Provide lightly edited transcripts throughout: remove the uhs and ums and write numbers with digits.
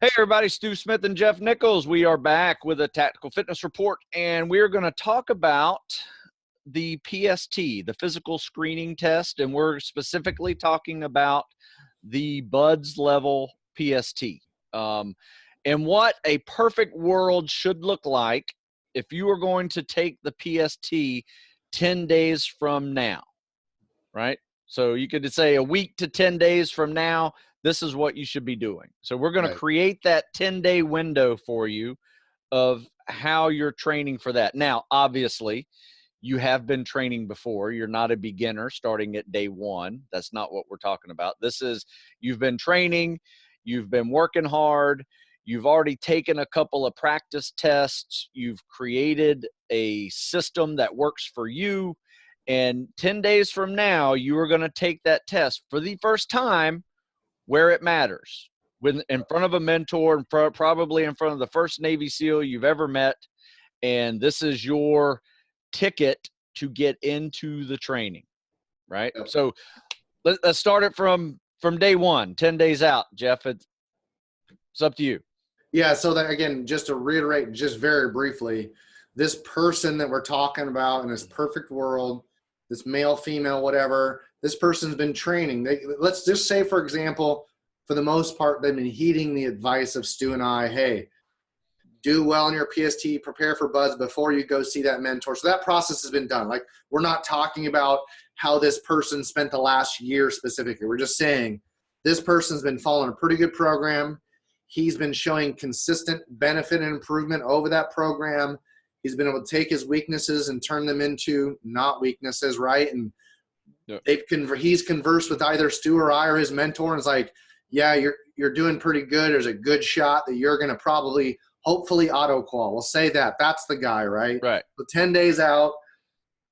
Hey everybody, Stu Smith and Jeff Nichols. We are back with a tactical fitness report, and we're going to talk about the PST, the physical screening test, and we're specifically talking about the BUDS level PST, and what a perfect world should look like if you are going to take the PST 10 days from now, right? So you could say a week to 10 days from now, this is what you should be doing. So we're going to create that 10-day window for you of how you're training for that. Now, obviously, you have been training before. You're not a beginner starting at day one. That's not what we're talking about. This is, you've been training, you've been working hard, you've already taken a couple of practice tests, you've created a system that works for you, and 10 days from now, you are going to take that test for the first time where it matters, in front of a mentor, and probably in front of the first Navy SEAL you've ever met. And this is your ticket to get into the training, right? Yep. So let's start it from day one, 10 days out. Jeff, it's up to you. Yeah, so that, again, just to reiterate just very briefly, this person that we're talking about in this perfect world, this male, female, whatever, this person's been training. Let's just say, for example, for the most part, they've been heeding the advice of Stu and I, hey, do well in your PST, prepare for BUDS before you go see that mentor. So that process has been done. Like, we're not talking about how this person spent the last year specifically. We're just saying this person's been following a pretty good program. He's been showing consistent benefit and improvement over that program. He's been able to take his weaknesses and turn them into not weaknesses, right? And he's conversed with either Stu or I or his mentor, and it's like, yeah, you're doing pretty good. There's a good shot that you're going to probably, hopefully, auto-qual. We'll say that. That's the guy, right? Right. So 10 days out,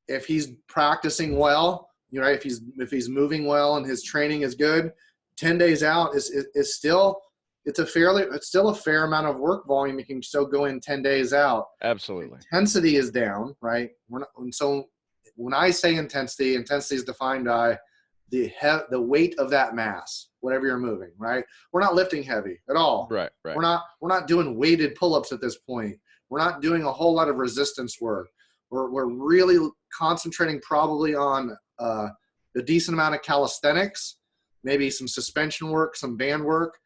if he's practicing well, if he's moving well and his training is good, 10 days out is still – it's still a fair amount of work volume. You can still go in 10 days out. Absolutely. Intensity is down, right? So when I say intensity is defined by the weight of that mass, whatever you're moving, right? We're not lifting heavy at all. Right. We're not doing weighted pull-ups at this point. We're not doing a whole lot of resistance work. We're really concentrating probably on a decent amount of calisthenics, maybe some suspension work, some band work,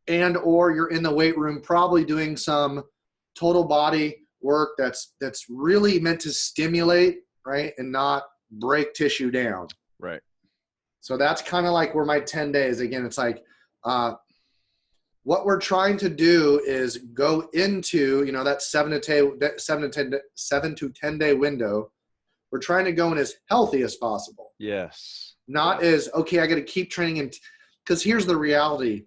and or you're in the weight room probably doing some total body work that's really meant to stimulate, right, and not break tissue down. Right. So that's kind of like where my 10 days, again, it's like what we're trying to do is go into, that 7 to 10 day window. We're trying to go in as healthy as possible. Yes. Not as, okay, I got to keep training. Because here's the reality.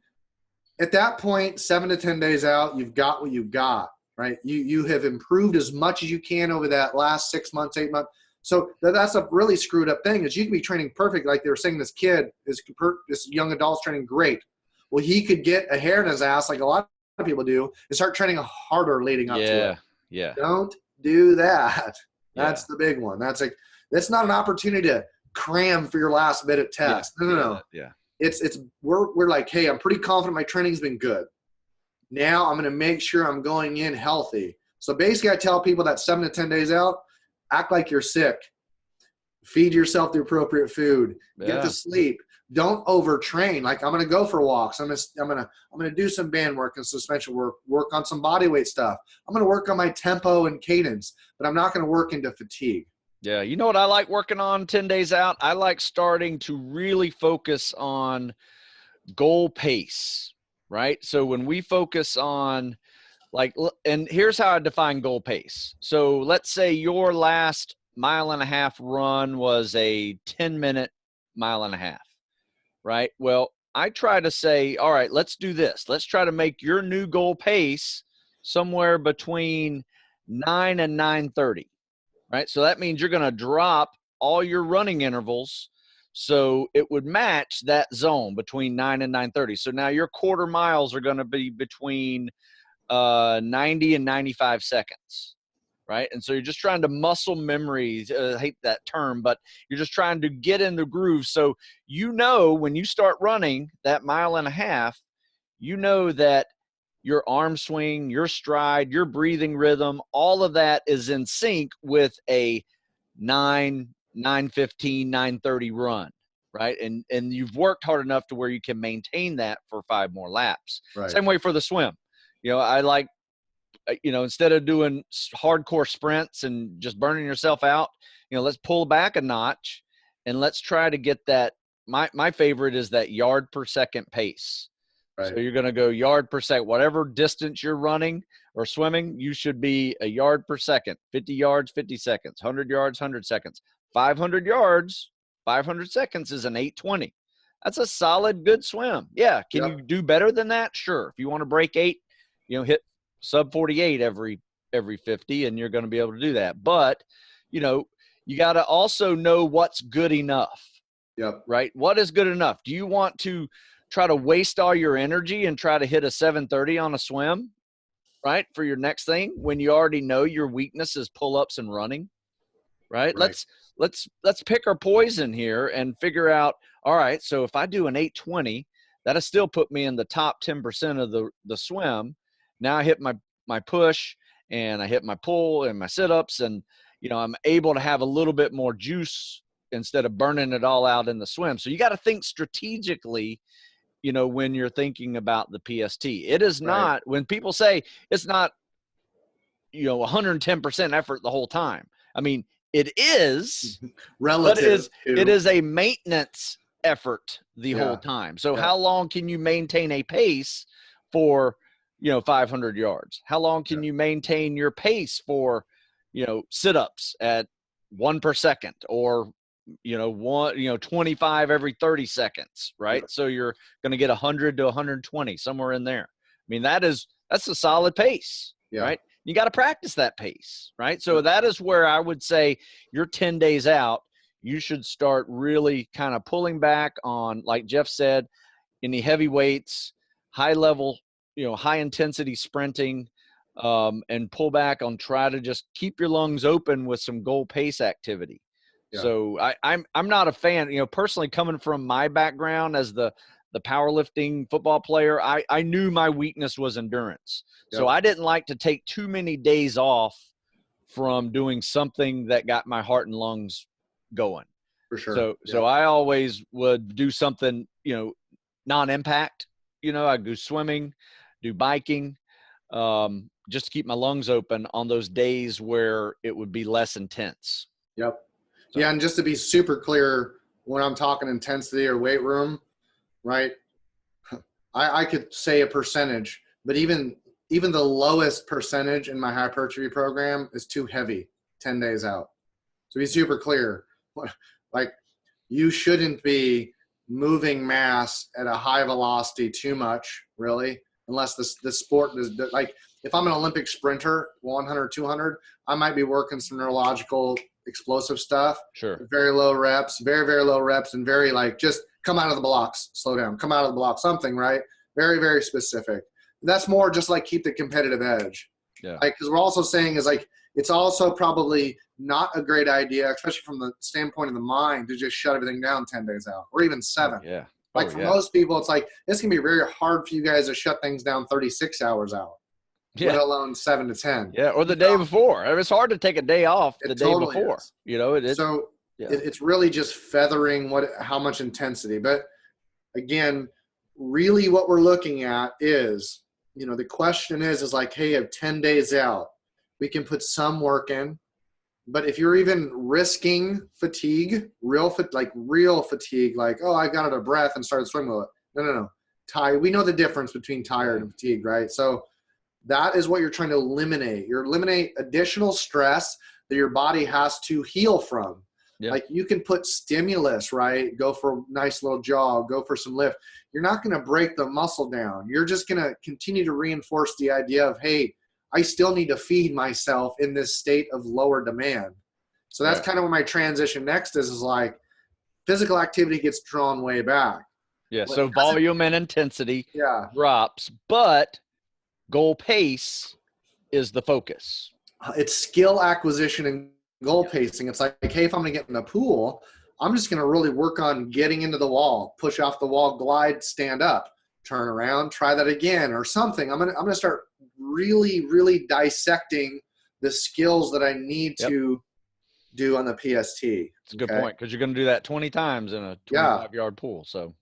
At that point, 7 to 10 days out, you've got what you've got, right? You have improved as much as you can over that last 6 months, 8 months. So that's a really screwed up thing, is you can be training perfect. Like they were saying, this young adult's training great. Well, he could get a hair in his ass like a lot of people do and start training harder leading up to it. Yeah. Don't do that. That's the big one. That's not an opportunity to cram for your last minute test. No. Yeah. We're like, hey, I'm pretty confident my training's been good. Now I'm going to make sure I'm going in healthy. So basically I tell people that 7 to 10 days out, act like you're sick. Feed yourself the appropriate food. Get to sleep. Don't overtrain. Like, I'm going to go for walks. I'm going to do some band work and suspension work on some body weight stuff. I'm going to work on my tempo and cadence, but I'm not going to work into fatigue. Yeah, you know what I like working on 10 days out? I like starting to really focus on goal pace, right? So when we focus on, and here's how I define goal pace. So let's say your last 1.5 mile run was a 10-minute 1.5 miles, right? Well, I try to say, all right, let's do this. Let's try to make your new goal pace somewhere between 9 and 9:30. Right. So that means you're going to drop all your running intervals. So it would match that zone between 9 and 9:30. So now your quarter miles are going to be between 90 and 95 seconds. Right. And so you're just trying to muscle memory. I hate that term, but you're just trying to get in the groove. So, when you start running that 1.5 miles, that your arm swing, your stride, your breathing rhythm, all of that is in sync with a 9:15, 9:30 run, right? And you've worked hard enough to where you can maintain that for 5 more laps. Right. Same way for the swim. I like, instead of doing hardcore sprints and just burning yourself out, let's pull back a notch and let's try to get that. My favorite is that yard per second pace. Right. So you're going to go yard per second, whatever distance you're running or swimming, you should be a yard per second, 50 yards, 50 seconds, 100 yards, 100 seconds, 500 yards, 500 seconds is an 8:20. That's a solid, good swim. Yeah. Can you do better than that? Sure. If you want to break 8, hit sub 48 every 50, and you're going to be able to do that. But, you got to also know what's good enough. Yep. Right? What is good enough? Do you want to try to waste all your energy and try to hit a 7:30 on a swim, right, for your next thing when you already know your weakness is pull-ups and running, right? Let's pick our poison here and figure out, all right, so if I do an 8:20, that'll still put me in the top 10% of the swim. Now I hit my push and I hit my pull and my sit-ups, and I'm able to have a little bit more juice instead of burning it all out in the swim. So you got to think strategically, when you're thinking about the PST. It is not, when people say it's not, 110% effort the whole time. I mean, it is relative, but it is a maintenance effort the whole time. So how long can you maintain a pace for, 500 yards? How long can you maintain your pace for, sit-ups at 1 per second, or 25 every 30 seconds, right? So you're going to get 100 to 120, somewhere in there. I mean, that's a solid pace, right? You got to practice that pace, right? So that is where I would say you're 10 days out. You should start really kind of pulling back on, like Jeff said, any heavy weights, high level, high intensity sprinting, and pull back on, try to just keep your lungs open with some goal pace activity. So I'm not a fan, personally, coming from my background as the powerlifting football player, I knew my weakness was endurance. So I didn't like to take too many days off from doing something that got my heart and lungs going. For sure. So I always would do something, non-impact, I'd do swimming, do biking, just to keep my lungs open on those days where it would be less intense. Yep. So. Yeah, and just to be super clear, when I'm talking intensity or weight room, right, I could say a percentage, but even the lowest percentage in my hypertrophy program is too heavy 10 days out. So be super clear. Like, you shouldn't be moving mass at a high velocity too much, really, unless the sport is – like, if I'm an Olympic sprinter, 100, 200, I might be working some neurological – explosive stuff. Sure. Very low reps, very, very low reps, and very just come out of the blocks, slow down, come out of the block, something, right? Very, very specific. That's more just keep the competitive edge. Yeah. Because we're also saying is it's also probably not a great idea, especially from the standpoint of the mind, to just shut everything down 10 days out, or even 7. Yeah. For most people, it's it's going to be very hard for you guys to shut things down 36 hours out. Let alone 7 to 10. Yeah, or the day before. I mean, it's hard to take a day off the day before. It's really just feathering how much intensity. But again, really what we're looking at is, the question is hey, of 10 days out, we can put some work in. But if you're even risking fatigue, real fatigue, oh, I got out of breath and started swimming with it. No. Tired. We know the difference between tired and fatigue, right? So that is what you're trying to eliminate. You're eliminate additional stress that your body has to heal from. Yeah. You can put stimulus, right? Go for a nice little jog, go for some lift. You're not going to break the muscle down. You're just going to continue to reinforce the idea of, hey, I still need to feed myself in this state of lower demand. So that's kind of what my transition next is physical activity gets drawn way back. Yeah. So volume and intensity drops, but goal pace is the focus. It's skill acquisition and goal pacing. It's hey, if I'm going to get in the pool, I'm just going to really work on getting into the wall, push off the wall, glide, stand up. turn around, try that again or something. I'm gonna start really dissecting the skills that I need to do on the PST. It's a good point, because you're going to do that 20 times in a 25-yard pool. So,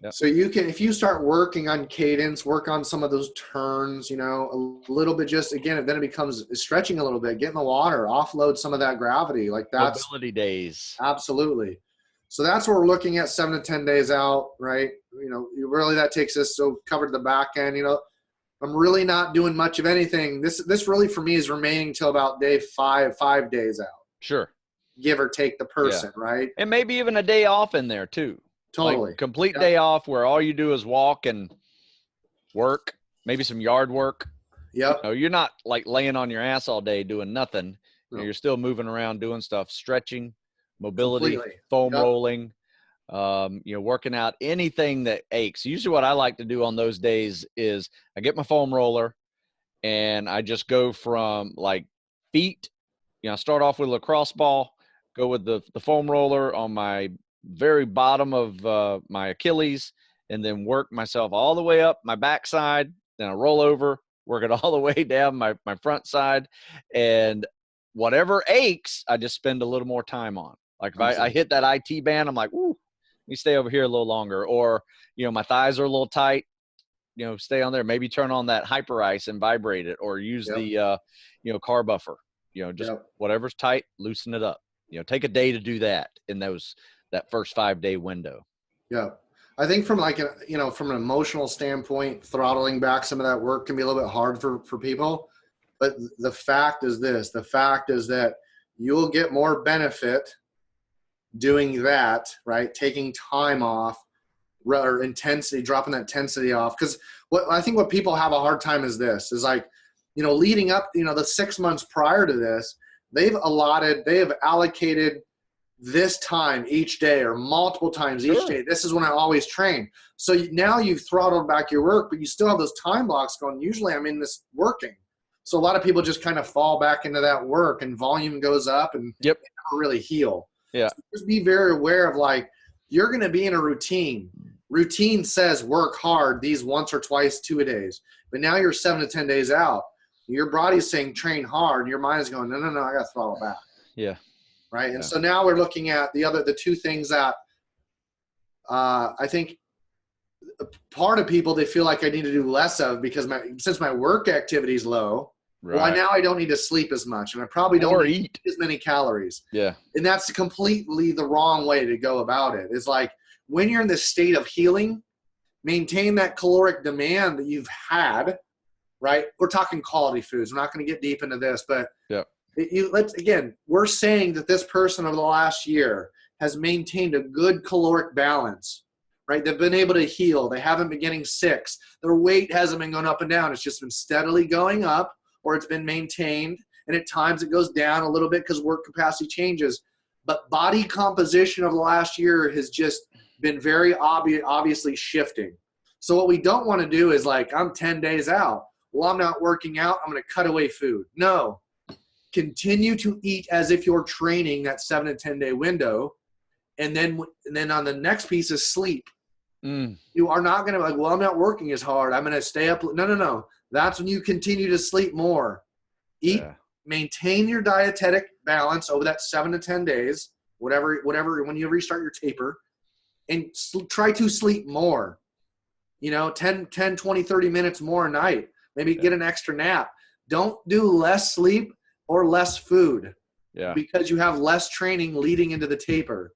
so you can, if you start working on cadence, work on some of those turns, you know, a little bit, just again, then it becomes stretching a little bit, get in the water, offload some of that gravity. Like that's mobility days. Absolutely. So that's what we're looking at, 7 to 10 days out, right? You know, really that takes us, so covered the back end, you know, I'm really not doing much of anything. This really for me is remaining till about day 5 days out. Sure. Give or take the person, right? And maybe even a day off in there too. Totally. Like complete day off where all you do is walk and work, maybe some yard work. Yep. You know, you're not like laying on your ass all day doing nothing. No. You're still moving around, doing stuff, stretching, mobility, Completely. foam rolling, you know, working out anything that aches. Usually what I like to do on those days is I get my foam roller and I just go from like feet, you know, I start off with a lacrosse ball, go with the foam roller on my very bottom of my Achilles, and then work myself all the way up my backside. Then I roll over, work it all the way down my front side. And whatever aches, I just spend a little more time on. Like if I hit that IT band, I'm like, ooh, let me stay over here a little longer. Or, you know, my thighs are a little tight, you know, stay on there. Maybe turn on that hyper ice and vibrate it, or use the, you know, car buffer, you know, just whatever's tight, loosen it up. You know, take a day to do that in that first 5-day window. Yeah. I think from like, you know, from an emotional standpoint, throttling back some of that work can be a little bit hard for people. But the fact is that you'll get more benefit doing that, right? Taking time off, or intensity, dropping that intensity off. Because what people have a hard time is this, is like, you know, leading up, you know, the 6 months prior to this, they have allocated this time each day or multiple times each day. This is when I always train. So now you've throttled back your work, but you still have those time blocks going. Usually I'm in this working. So a lot of people just kind of fall back into that work, and volume goes up, and they never really heal. Yeah. So just be very aware of, like, you're going to be in a routine. Routine says work hard these once or twice, 2 a days. But now you're 7 to 10 days out. Your body's saying train hard. And your mind is going, no, I got to throttle back. Yeah. Right. And so now we're looking at the two things that I think part of people, they feel like I need to do less of, because since my work activity is low, well, now I don't need to sleep as much, and I probably don't eat as many calories. Yeah. And that's completely the wrong way to go about it. It's like, when you're in this state of healing, maintain that caloric demand that you've had, right? We're talking quality foods. We're not going to get deep into this, but we're saying that this person over the last year has maintained a good caloric balance, right? They've been able to heal. They haven't been getting sick. Their weight hasn't been going up and down. It's just been steadily going up, or it's been maintained. And at times it goes down a little bit because work capacity changes. But body composition over the last year has just been very obviously shifting. So what we don't want to do is, like, I'm 10 days out. Well, I'm not working out. I'm going to cut away food. No. Continue to eat as if you're training that 7 to 10 day window. And then on the next piece is sleep. You are not going to be like, well, I'm not working as hard, I'm going to stay up. No. That's when you continue to sleep more. Eat, maintain your dietetic balance over that 7 to 10 days, whatever, when you restart your taper, and try to sleep more, 10, 20, 30 minutes more a night, maybe get an extra nap. Don't do less sleep or less food, because you have less training leading into the taper,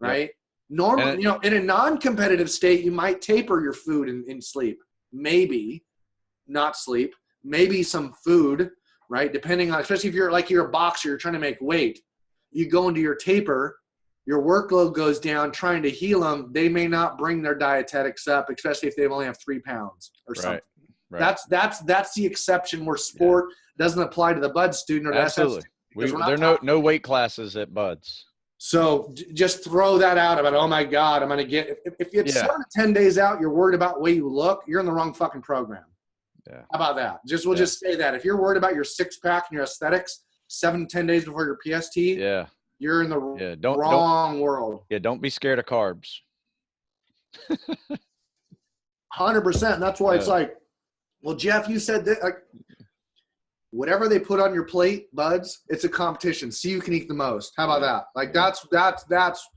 right? Normally, in a non-competitive state, you might taper your food and sleep, maybe not sleep, maybe some food, right? Depending on, especially if you're a boxer, you're trying to make weight, you go into your taper, your workload goes down, trying to heal them. They may not bring their dietetics up, especially if they only have 3 pounds or something. Right. That's the exception where sport doesn't apply to the Bud student or the Absolutely. There are no weight classes at Buds. So just throw that out about, oh my God, I'm going to get, if it's 7 to 10 days out, you're worried about the way you look, you're in the wrong fucking program. Yeah. How about that? We'll just say that. If you're worried about your 6-pack and your aesthetics 7 to 10 days before your PST, you're in the wrong world. Yeah, don't be scared of carbs. 100%. That's why it's like, well, Jeff, you said that, like, whatever they put on your plate, buds, it's a competition. See who can eat the most. How about that? Like, that's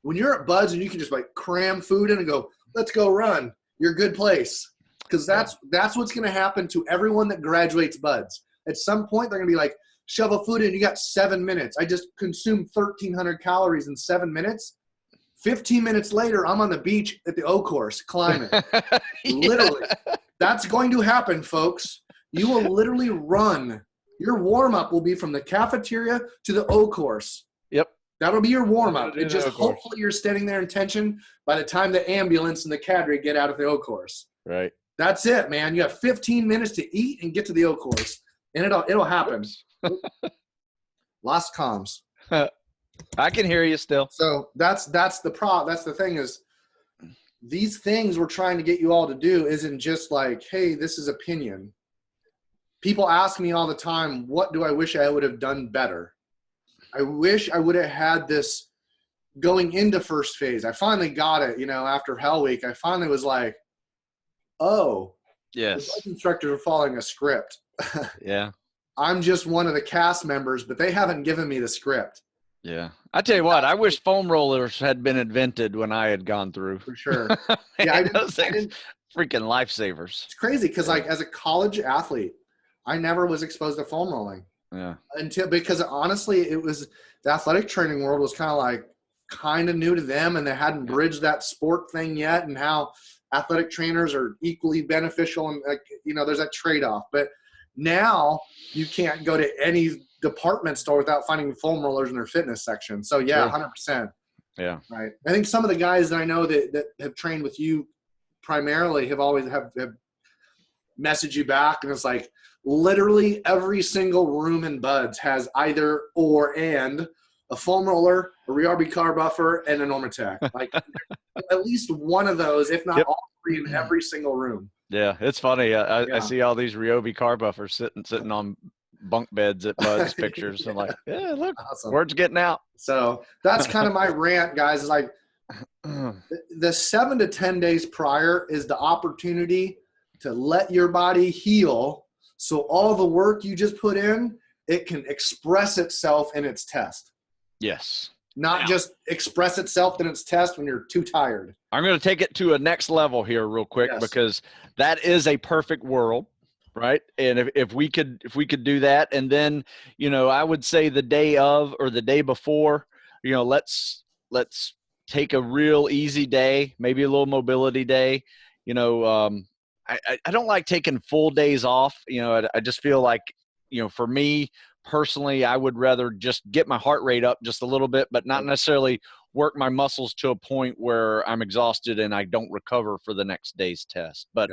when you're at Buds and you can just like cram food in and go, let's go run. You're a good place. Because that's what's going to happen to everyone that graduates Buds. At some point, they're going to be like, shovel food in. You got 7 minutes. I just consumed 1,300 calories in 7 minutes. 15 minutes later, I'm on the beach at the O course climbing. Literally. That's going to happen, folks. You will literally run. Your warm-up will be from the cafeteria to the O course. Yep. That'll be your warm-up. It just hopefully you're standing there in tension by the time the ambulance and the cadre get out of the O course. Right. That's it, man. You have 15 minutes to eat and get to the O course. And it'll happen. Lost comms. I can hear you still. So that's the thing is these things we're trying to get you all to do isn't just like, hey, this is opinion. People ask me all the time, what do I wish I would have done better? I wish I would have had this going into first phase. I finally got it, after Hell Week. I finally was like, oh, yes, the instructors are following a script. Yeah. I'm just one of the cast members, but they haven't given me the script. Yeah. I tell you what, I wish foam rollers had been invented when I had gone through. For sure. Yeah, I didn't freaking lifesavers. It's crazy because, like, as a college athlete, I never was exposed to foam rolling. Yeah. Because honestly, it was the athletic training world was kind of new to them, and they hadn't bridged that sport thing yet, and how athletic trainers are equally beneficial, and there's that trade-off. But now you can't go to any department store without finding foam rollers in their fitness section. So yeah, 100%. Yeah. Right. I think some of the guys that I know that have trained with you primarily have always have messaged you back, and it's like literally every single room in Buds has either or and a foam roller, a ReRB car buffer, and a Normatec. Like at least one of those, if not all three, in every single room. Yeah, it's funny. I see all these ReRB car buffers sitting on bunk beds at Bud's pictures. I'm like, yeah, look, awesome. Word's getting out. So that's kind of my rant, guys. Is like the 7 to 10 days prior is the opportunity to let your body heal. So all the work you just put in, it can express itself in its test. Yes. Not just express itself in its test when you're too tired. I'm going to take it to a next level here real quick, because that is a perfect world, right? And if we could do that, and then, I would say the day of or the day before, let's take a real easy day, maybe a little mobility day. I don't like taking full days off. I just feel like, for me personally, I would rather just get my heart rate up just a little bit, but not necessarily work my muscles to a point where I'm exhausted and I don't recover for the next day's test. But,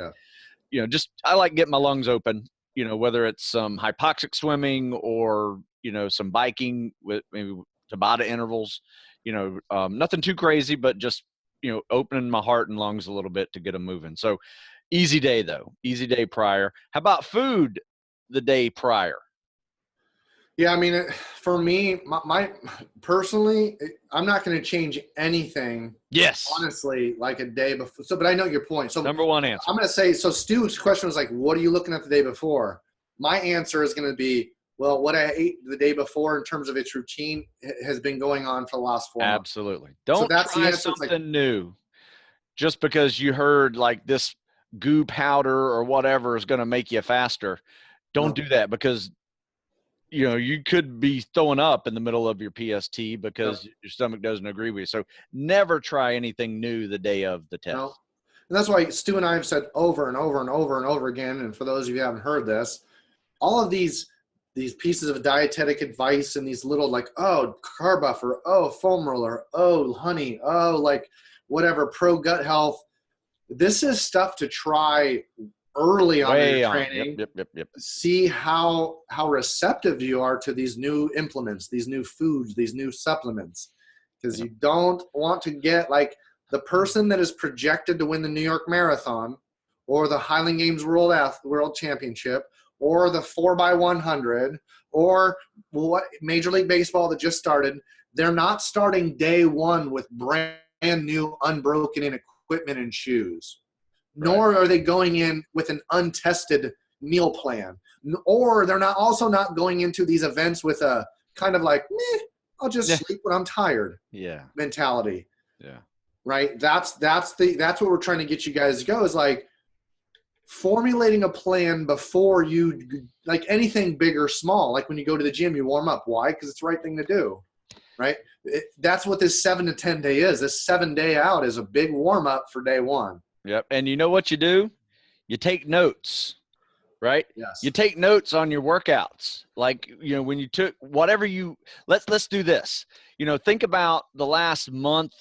I like getting my lungs open, whether it's some hypoxic swimming or, some biking with maybe Tabata intervals, nothing too crazy, but just, opening my heart and lungs a little bit to get them moving. So easy day though, easy day prior. How about food the day prior? Yeah, I mean, for me, my personally, I'm not going to change anything. Yes. Honestly, like a day before. So, but I know your point. So number one answer. I'm going to say, so Stu's question was like, what are you looking at the day before? My answer is going to be, well, what I ate the day before in terms of its routine has been going on for the last 4 months. Absolutely. Don't try something new just because you heard like this goo powder or whatever is going to make you faster. Don't do that, because you could be throwing up in the middle of your PST because your stomach doesn't agree with you. So never try anything new the day of the test. No. And that's why Stu and I have said over and over and over and over again, and for those of you who haven't heard this, all of these pieces of dietetic advice and these little like, oh, car buffer, oh, foam roller, oh, honey, oh, like whatever, pro gut health. This is stuff to try early on in your training. Yep. See how receptive you are to these new implements, these new foods, these new supplements, because you don't want to get like the person that is projected to win the New York Marathon or the Highland Games World Championship or the 4x100 or what Major League Baseball that just started. They're not starting day one with brand new unbroken in equipment and shoes. nor are they going in with an untested meal plan, or they're not also not going into these events with a kind of like, I'll just sleep when I'm tired mentality. Yeah. Right. That's what we're trying to get you guys to go, is like formulating a plan before you, like anything big or small. Like when you go to the gym, you warm up. Why? Because it's the right thing to do. Right. That's what this 7 to 10 day is. This 7 day out is a big warm up for day one. Yep. And you know what you do? You take notes, right? Yes. You take notes on your workouts. Like, you know, when you took whatever let's do this. You know, think about the last month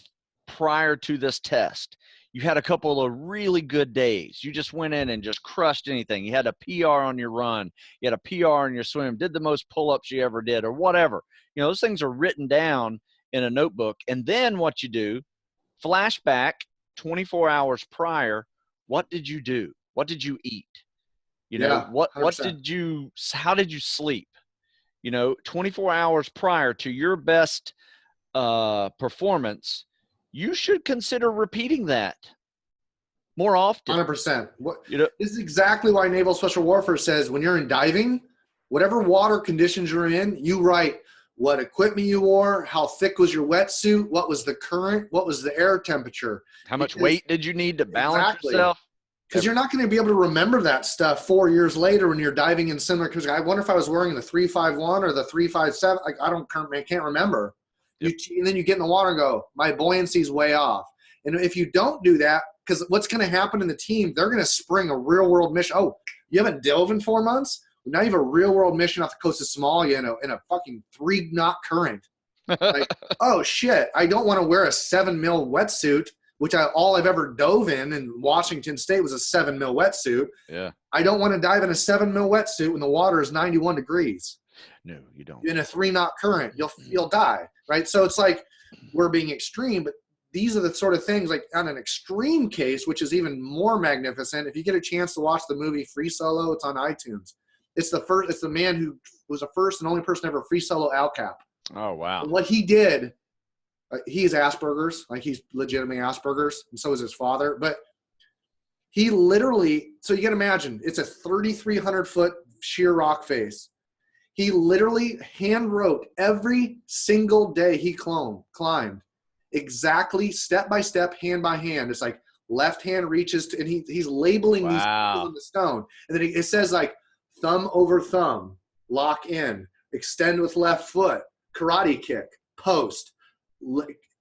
prior to this test. You had a couple of really good days. You just went in and just crushed anything. You had a PR on your run. You had a PR on your swim, did the most pull-ups you ever did or whatever. You know, those things are written down in a notebook. And then what you do, flashback 24 hours prior, what did you do? What did you eat? You know, what 100%. how did you sleep? You know, 24 hours prior to your best performance, you should consider repeating that more often. 100%. You know, this is exactly why Naval Special Warfare says when you're in diving, whatever water conditions you're in, you write what equipment you wore, how thick was your wetsuit, what was the current, what was the air temperature. How much weight did you need to balance yourself? Because you're not going to be able to remember that stuff 4 years later when you're diving in similar. Because I wonder if I was wearing the 351 or the 357. Like I can't remember. Yep. And then you get in the water and go, my buoyancy's way off. And if you don't do that, because what's going to happen in the team, they're going to spring a real world mission. Oh, you haven't dove in 4 months? Now you have a real world mission off the coast of Somalia in a fucking 3-knot current. Like, oh shit, I don't want to wear a 7 mil wetsuit, which all I've ever dove in Washington State was a 7 mil wetsuit. Yeah. I don't want to dive in a 7 mil wetsuit when the water is 91 degrees. No, you don't. In a 3-knot current, you'll die, right? So it's like we're being extreme, but these are the sort of things, like on an extreme case, which is even more magnificent. If you get a chance to watch the movie Free Solo, it's on iTunes. It's the man who was the first and only person ever free solo ALCAP. Oh, wow. And what he did, he has Asperger's, like he's legitimately Asperger's, and so is his father. But he literally, so you can imagine, it's a 3,300 foot sheer rock face. He literally hand wrote every single day he climbed, exactly step by step, hand by hand. It's like left hand reaches to, and he's labeling these people in the stone. And then it says like thumb over thumb, lock in, extend with left foot, karate kick, post,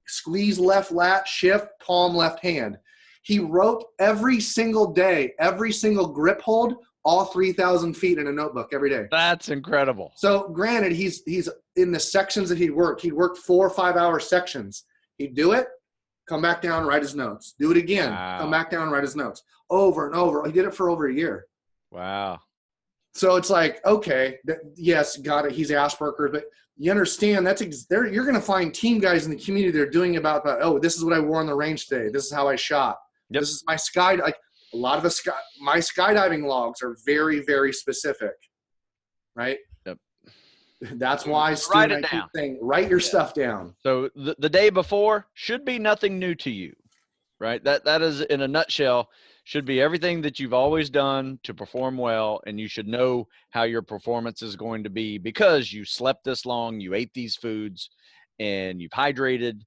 squeeze left lat, shift, palm left hand. He wrote every single day, every single grip hold, all 3,000 feet in a notebook every day. That's incredible. So granted, he's in the sections that he'd worked 4 or 5 hour sections. He'd do it, come back down, write his notes. Do it again, come back down, write his notes. Over and over. He did it for over a year. Wow. So it's like, okay, yes, got it. He's Asperger's, but you understand you're going to find team guys in the community that are doing about, oh, this is what I wore on the range today. This is how I shot. Yep. This is my like a lot of my skydiving logs are very, very specific, right? Yep. That's why write it down. Write your stuff down. So the day before should be nothing new to you, right? That is, in a nutshell, should be everything that you've always done to perform well, and you should know how your performance is going to be because you slept this long, you ate these foods, and you've hydrated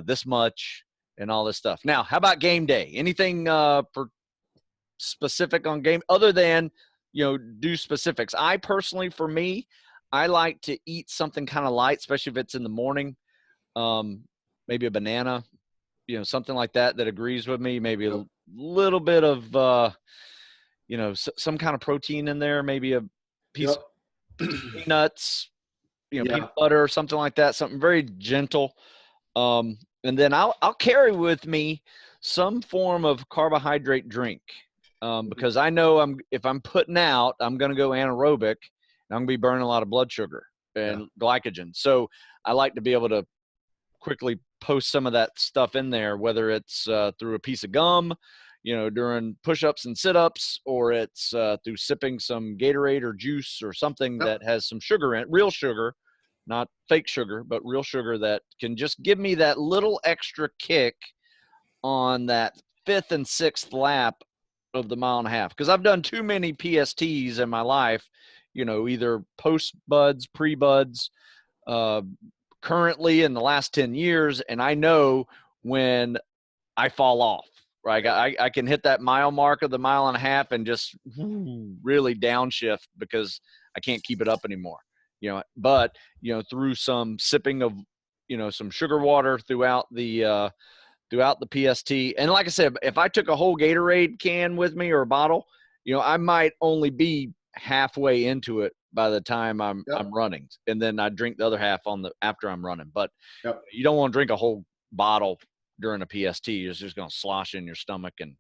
this much and all this stuff. Now, how about game day? Anything specific on game other than, do specifics? I personally, for me, I like to eat something kind of light, especially if it's in the morning. Maybe a banana, something like that agrees with me. Maybe a little bit of, some kind of protein in there. Maybe a piece of peanuts, peanut butter or something like that. Something very gentle. And then I'll carry with me some form of carbohydrate drink because I know if I'm putting out, I'm going to go anaerobic. And I'm going to be burning a lot of blood sugar and glycogen. So I like to be able to quickly post some of that stuff in there, whether it's through a piece of gum, during push-ups and sit-ups, or it's through sipping some Gatorade or juice or something that has some sugar in it, real sugar, not fake sugar, but real sugar that can just give me that little extra kick on that 5th and 6th lap of the mile and a half, because I've done too many PSTs in my life, you know, either post buds, pre buds, currently in the last 10 years. And I know when I fall off, right? I can hit that mile mark of the mile and a half and just really downshift because I can't keep it up anymore, you know. But, you know, through some sipping of, you know, some sugar water throughout the PST. And like I said, if I took a whole Gatorade can with me or a bottle, you know, I might only be halfway into it by the time I'm running, and then I drink the other half after I'm running. But you don't want to drink a whole bottle during a PST. It's just going to slosh in your stomach and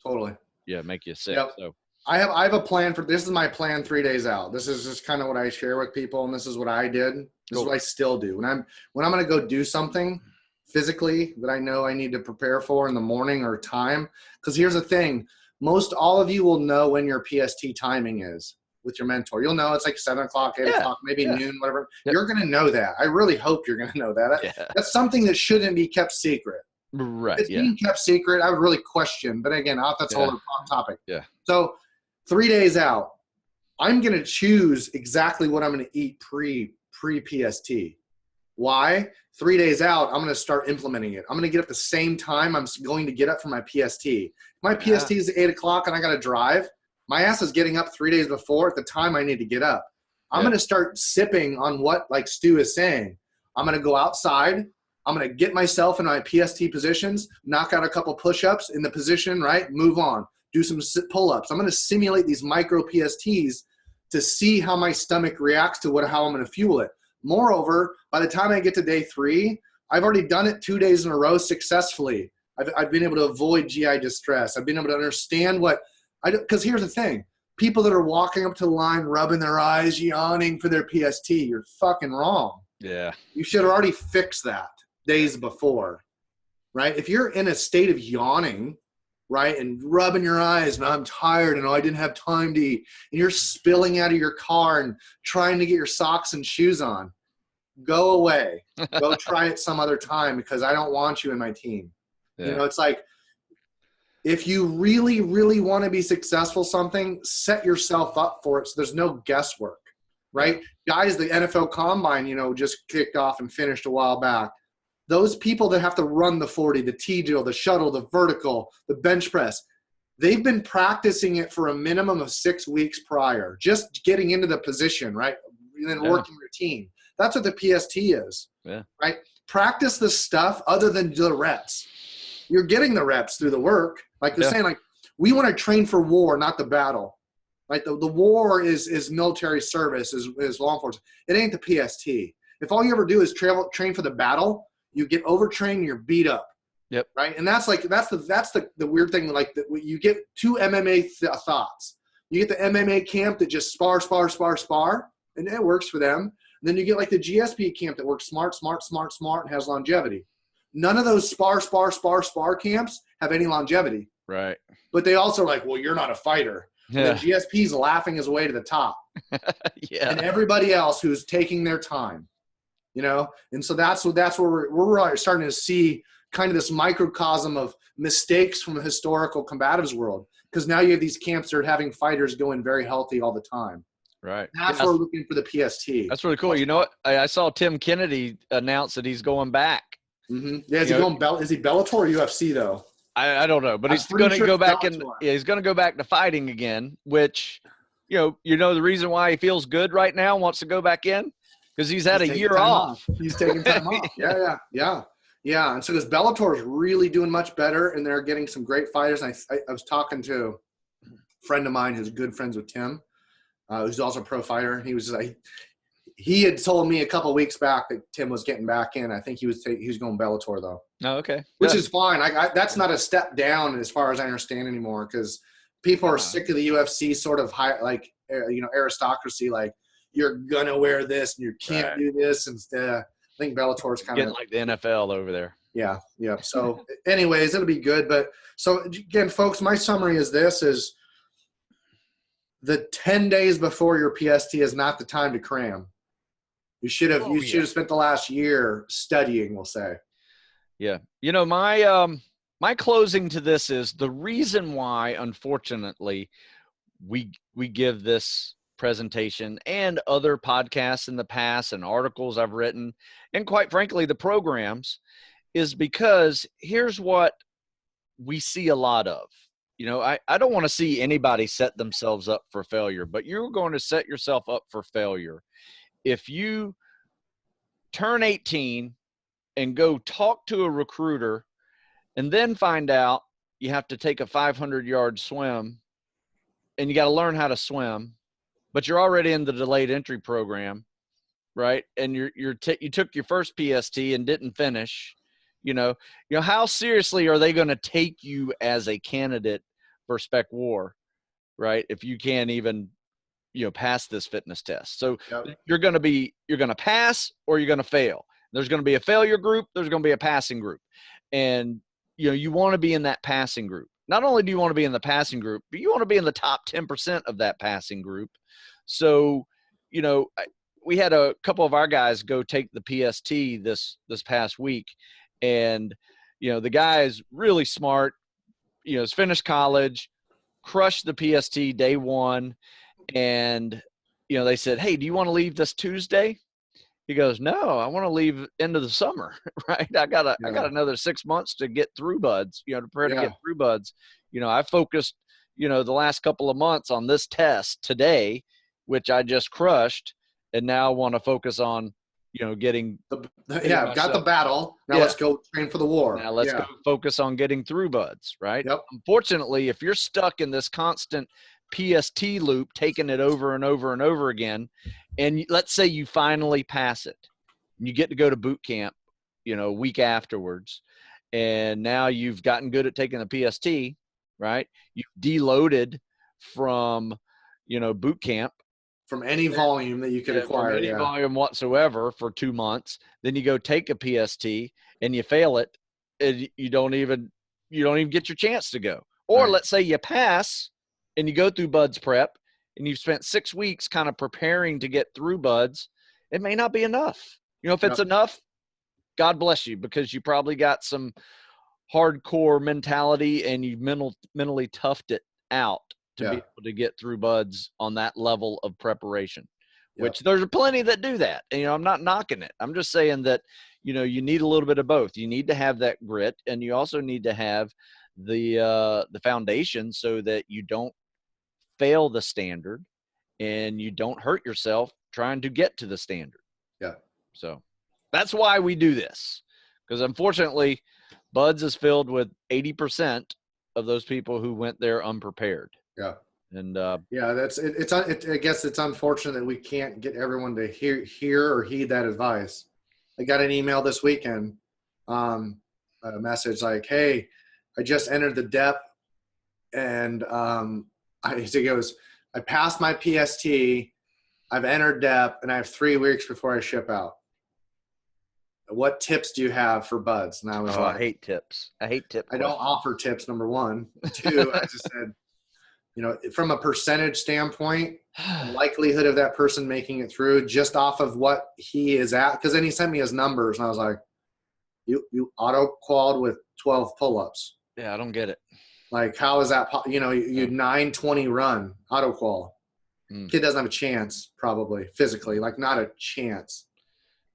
make you sick. So I have a plan for this. Is my plan 3 days out. This is just kind of what I share with people, and this is what I did. This is what I still do when I'm going to go do something physically that I know I need to prepare for in the morning or time. Because here's the thing, most all of you will know when your PST timing is with your mentor. You'll know it's like 7 o'clock, 8 o'clock, maybe noon, whatever. You're going to know that. I really hope you're going to know that. That's something that shouldn't be kept secret. Right. If it's being kept secret, I would really question. But again, that's a whole topic. Yeah. So 3 days out, I'm going to choose exactly what I'm going to eat pre-PST. Why? 3 days out, I'm going to start implementing it. I'm going to get up the same time I'm going to get up for my PST. My PST is at 8 o'clock and I got to drive. My ass is getting up 3 days before at the time I need to get up. I'm going to start sipping on what, like Stu is saying. I'm going to go outside. I'm going to get myself in my PST positions, knock out a couple push-ups in the position, right? Move on. Do some pull-ups. I'm going to simulate these micro PSTs to see how my stomach reacts to how I'm going to fuel it. Moreover, by the time I get to day 3, I've already done it 2 days in a row successfully. I've been able to avoid GI distress. I've been able to understand because here's the thing. People that are walking up to the line, rubbing their eyes, yawning for their PST, you're fucking wrong. Yeah. You should have already fixed that days before, right? If you're in a state of yawning, right, and rubbing your eyes, and I'm tired, and I didn't have time to eat, and you're spilling out of your car and trying to get your socks and shoes on, go away. Go try it some other time because I don't want you in my team. Yeah. You know, it's like if you really, really want to be successful something, set yourself up for it so there's no guesswork, right? Yeah. Guys, the NFL Combine, you know, just kicked off and finished a while back. Those people that have to run the 40, the T-drill, the shuttle, the vertical, the bench press, they've been practicing it for a minimum of 6 weeks prior, just getting into the position, right? And then working routine. That's what the PST is, right? Practice the stuff other than the reps. You're getting the reps through the work. Like they're saying, like, we want to train for war, not the battle. Like the war is military service, is law enforcement. It ain't the PST. If all you ever do is train for the battle, you get overtrained and you're beat up. Yep. Right. And that's the weird thing. Like you get two MMA thoughts. You get the MMA camp that just spar, and it works for them. And then you get like the GSP camp that works smart, and has longevity. None of those spar camps have any longevity. Right. But they also are like, well, you're not a fighter. Yeah. And the GSP's laughing his way to the top. Yeah. And everybody else who's taking their time, you know? And so that's where we're starting to see kind of this microcosm of mistakes from the historical combatives world. Because now you have these camps that are having fighters going very healthy all the time. Right. That's where we're looking for the PST. That's really cool. You know what? I saw Tim Kennedy announce that he's going back. Mm-hmm. Yeah, is he Bellator or UFC though? I don't know, but he's going to go back he's going to go back to fighting again, which, you know, the reason why he feels good right now, wants to go back in, because he's had a year off. He's taking time off. Yeah. And so this Bellator is really doing much better, and they're getting some great fighters. I was talking to a friend of mine who's good friends with Tim, who's also a pro fighter. He was like, he had told me a couple of weeks back that Tim was getting back in. I think he was going Bellator though. Oh, okay. Which is fine. That's not a step down as far as I understand anymore, because people are sick of the UFC sort of aristocracy. Like, you're gonna wear this and you can't do this. Instead, I think Bellator is kind of like the NFL over there. Yeah. So, anyways, it'll be good. But so again, folks, my summary is the 10 days before your PST is not the time to cram. You should have spent the last year studying, we'll say. Yeah. You know, my my closing to this is the reason why, unfortunately, we give this presentation and other podcasts in the past and articles I've written, and quite frankly, the programs, is because here's what we see a lot of. I don't want to see anybody set themselves up for failure, but you're going to set yourself up for failure if you turn 18 and go talk to a recruiter and then find out you have to take a 500-yard swim and you got to learn how to swim, but you're already in the delayed entry program, right? And you took your first PST and didn't finish. How seriously are they going to take you as a candidate for Spec War, right? If you can't even, pass this fitness test. So Yep. you're going to pass or you're going to fail. There's going to be a failure group. There's going to be a passing group. And, you want to be in that passing group. Not only do you want to be in the passing group, but you want to be in the top 10% of that passing group. So, we had a couple of our guys go take the PST this past week. And, the guy is really smart, has finished college, crushed the PST day one. And, they said, "Hey, do you want to leave this Tuesday?" He goes, "No, I want to leave end of the summer." Right. I got another 6 months to get through buds, to prepare to get through buds. I focused, the last couple of months on this test today, which I just crushed. And now I want to focus on, getting got the battle. Now let's go train for the war. Now let's go focus on getting through buds, right? Yep. Unfortunately, if you're stuck in this constant PST loop, taking it over and over and over again, and let's say you finally pass it, you get to go to boot camp, a week afterwards, and now you've gotten good at taking the PST, right? You've deloaded from, boot camp. From any volume that you could acquire. From any volume whatsoever for 2 months. Then you go take a PST and you fail it, and you don't even get your chance to go. Or let's say you pass and you go through buds prep and you've spent 6 weeks kind of preparing to get through buds. It may not be enough. If it's enough, God bless you, because you probably got some hardcore mentality and you mentally toughed it out to be able to get through buds on that level of preparation, which there's plenty that do that. And, I'm not knocking it. I'm just saying that, you need a little bit of both. You need to have that grit, and you also need to have the foundation so that you don't fail the standard and you don't hurt yourself trying to get to the standard. Yeah. So that's why we do this, because unfortunately buds is filled with 80% of those people who went there unprepared. Yeah. And I guess it's unfortunate that we can't get everyone to hear or heed that advice. I got an email this weekend, a message like, "Hey, I just entered the DEP, and he goes, I passed my PST, I've entered DEP, and I have 3 weeks before I ship out. What tips do you have for buds?" And I was like, I hate tips. I hate tips. I don't offer tips, number one. 2, I just said, from a percentage standpoint, the likelihood of that person making it through just off of what he is at, because then he sent me his numbers, and I was like, you auto-qualled with 12 pull-ups. Yeah, I don't get it. Like, how is that? You 9:20 run, auto-qual. Kid doesn't have a chance, probably, physically. Like, not a chance.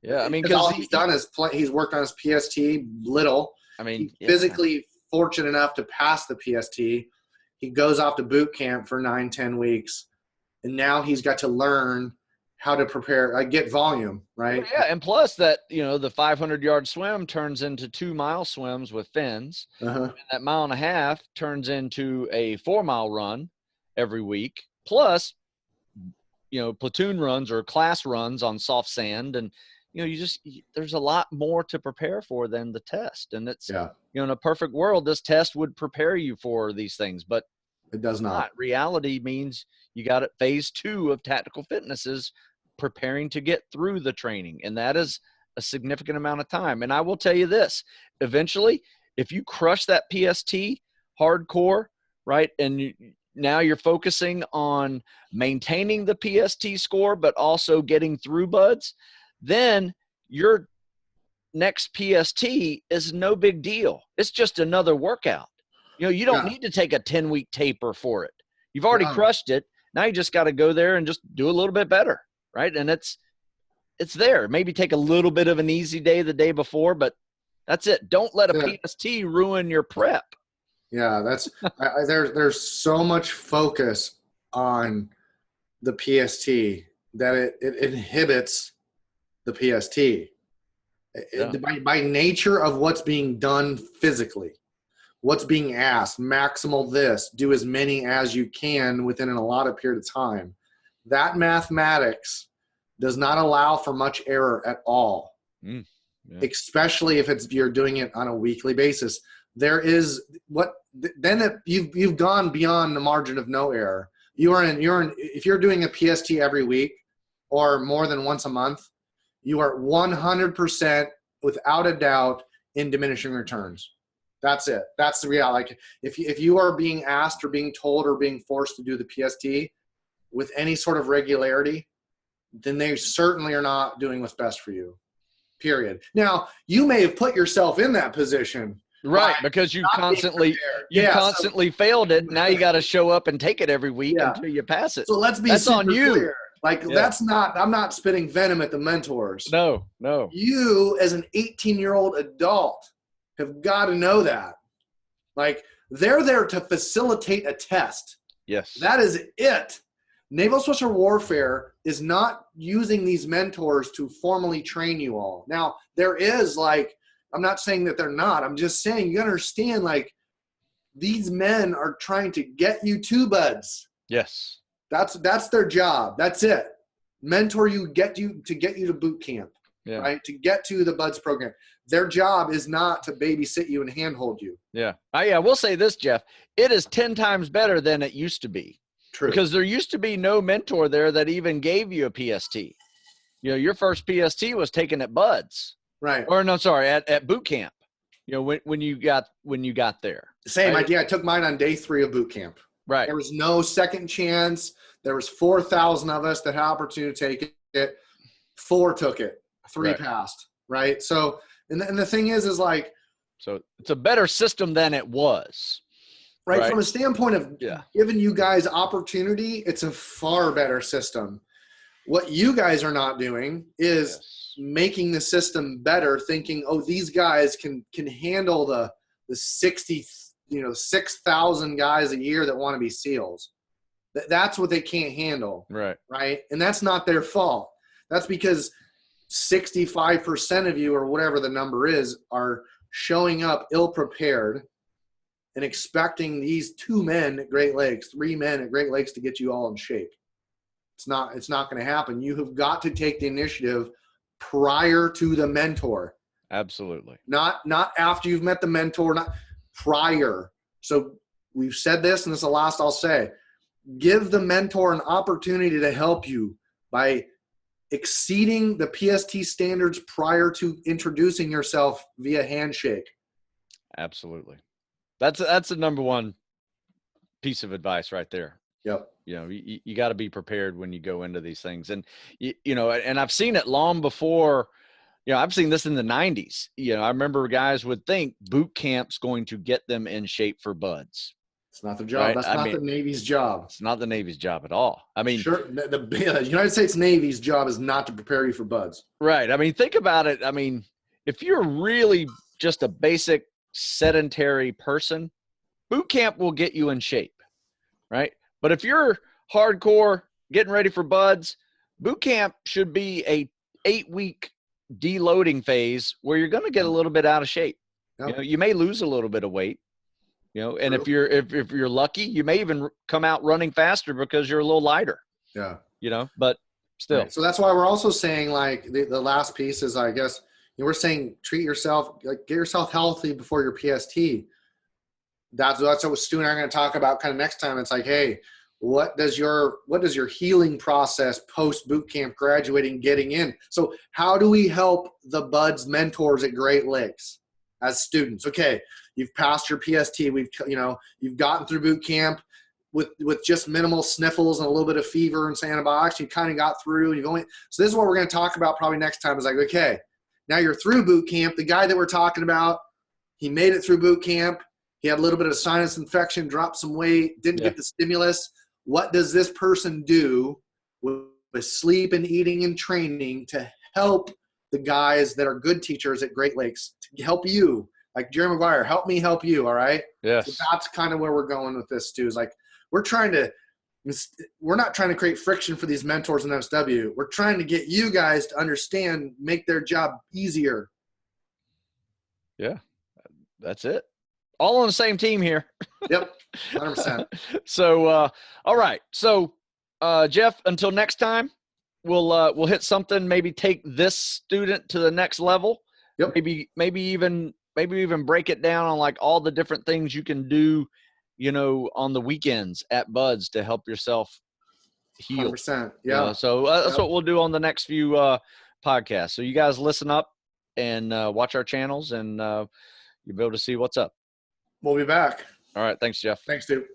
Yeah, I mean, because all he's done is he's worked on his PST little. I mean, he's physically fortunate enough to pass the PST. He goes off to boot camp for 9-10 weeks, and now he's got to learn how to prepare, get volume, right? Well, yeah, and plus that, the 500-yard swim turns into 2-mile swims with fins. And that 1.5 miles turns into a 4-mile run every week. Plus, platoon runs or class runs on soft sand. And, there's a lot more to prepare for than the test. And it's, in a perfect world, this test would prepare you for these things, but it does not. Reality means you got it. Phase 2 of tactical fitness is preparing to get through the training. And that is a significant amount of time. And I will tell you this, eventually, if you crush that PST hardcore, right, and now you're focusing on maintaining the PST score, but also getting through buds, then you're next PST is no big deal. It's just another workout. You don't need to take a 10-week taper for it. You've already crushed it. Now you just got to go there and just do a little bit better, right? And it's there. Maybe take a little bit of an easy day the day before, but that's it. Don't let a PST ruin your prep. Yeah, that's there's so much focus on the PST that it inhibits the PST. By nature of what's being done physically, what's being asked, maximal this, do as many as you can within an allotted period of time. That mathematics does not allow for much error at all, especially if you're doing it on a weekly basis. There is you've gone beyond the margin of no error. If you're doing a PST every week or more than once a month, you are 100% without a doubt in diminishing returns. That's it. That's the reality. Like if you are being asked or being told or being forced to do the PST with any sort of regularity, then they certainly are not doing what's best for you, period. Now, you may have put yourself in that position. Right, because you constantly failed it. Now you got to show up and take it every week until you pass it. So let's be that's super on you. Clear. Like I'm not spitting venom at the mentors. No. You as an 18-year-old adult have got to know that. Like they're there to facilitate a test. Yes. That is it. Naval Special Warfare is not using these mentors to formally train you all. Now, there is I'm not saying that they're not. I'm just saying you understand these men are trying to get you to buds. Yes. That's their job. That's it. Mentor you, get you to boot camp, right? To get to the buds program. Their job is not to babysit you and handhold you. Yeah. I will say this, Jeff. It is 10 times better than it used to be. True. Because there used to be no mentor there that even gave you a PST. Your first PST was taken at buds. Right. Or no, sorry, at boot camp. When you got there. Same idea. I took mine on day 3 of boot camp. Right. There was no second chance. There was 4,000 of us that had opportunity to take it. 4 took it. 3 passed. Right. So, and the thing is so it's a better system than it was. Right. From a standpoint of giving you guys opportunity, it's a far better system. What you guys are not doing is making the system better, thinking, oh, these guys can handle the 6,000 guys a year that want to be SEALs. That's what they can't handle. Right. Right. And that's not their fault. That's because 65% of you, or whatever the number is, are showing up ill-prepared and expecting these 2 men at Great Lakes, 3 men at Great Lakes to get you all in shape. It's not going to happen. You have got to take the initiative prior to the mentor. Absolutely. Not after you've met the mentor, not prior. So we've said this, and this is the last I'll say. Give the mentor an opportunity to help you by exceeding the PST standards prior to introducing yourself via handshake. Absolutely. That's the number one piece of advice right there. Yep. You got to be prepared when you go into these things. And, and I've seen it long before, I've seen this in the 90s. I remember guys would think boot camp's going to get them in shape for buds. It's not the job. Right? That's not the Navy's job. It's not the Navy's job at all. I mean, sure, the United States Navy's job is not to prepare you for buds. Right. I mean, think about it. I mean, if you're really just a basic sedentary person, boot camp will get you in shape, right? But if you're hardcore, getting ready for buds, boot camp should be a 8-week deloading phase where you're going to get a little bit out of shape. Yep. You may lose a little bit of weight, and if you're lucky, you may even come out running faster because you're a little lighter. Yeah. But still. Right. So that's why we're also saying the last piece is, I guess, we're saying treat yourself, get yourself healthy before your PST. That's what Stu and I are going to talk about kind of next time. It's hey, what does your healing process post boot camp, graduating, getting in? So how do we help the buds mentors at Great Lakes as students? Okay, you've passed your PST. You've gotten through boot camp with just minimal sniffles and a little bit of fever and some antibiotics. You kind of got through. So this is what we're going to talk about probably next time. Is okay, Now you're through boot camp. The guy that we're talking about, he made it through boot camp. He had a little bit of sinus infection, dropped some weight, didn't get the stimulus. What does this person do with sleep and eating and training to help the guys that are good teachers at Great Lakes, to help you? Like Jerry Maguire, help me help you, all right? Yes. So that's kind of where we're going with this too. Is like we're not trying to create friction for these mentors in MSW. We're trying to get you guys to understand, make their job easier. Yeah, that's it. All on the same team here. Yep, 100%. So, all right. So, Jeff, until next time, we'll hit something. Maybe take this student to the next level. Yep. Maybe even break it down on like all the different things you can do, on the weekends at Buds to help yourself heal. 100%. Yeah. So that's what we'll do on the next few podcasts. So you guys listen up and watch our channels, and you'll be able to see what's up. We'll be back. All right. Thanks, Jeff. Thanks, dude.